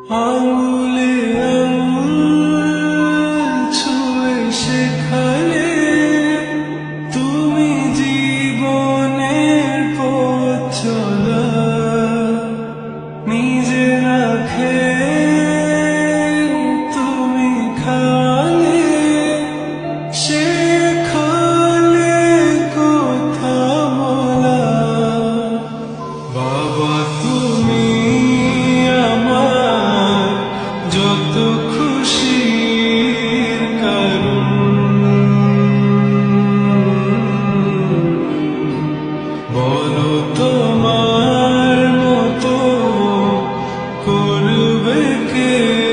আঙুলে আঙুল ছুঁয়ে শেখালে তুমি জীবনের পথ চলা, নিজে না খেয়ে তুমি খালে, শেখালে কথা বলা। বাবা তুমি আমার যত খুশির কারণ, বলো তোমার মতো করবে কে।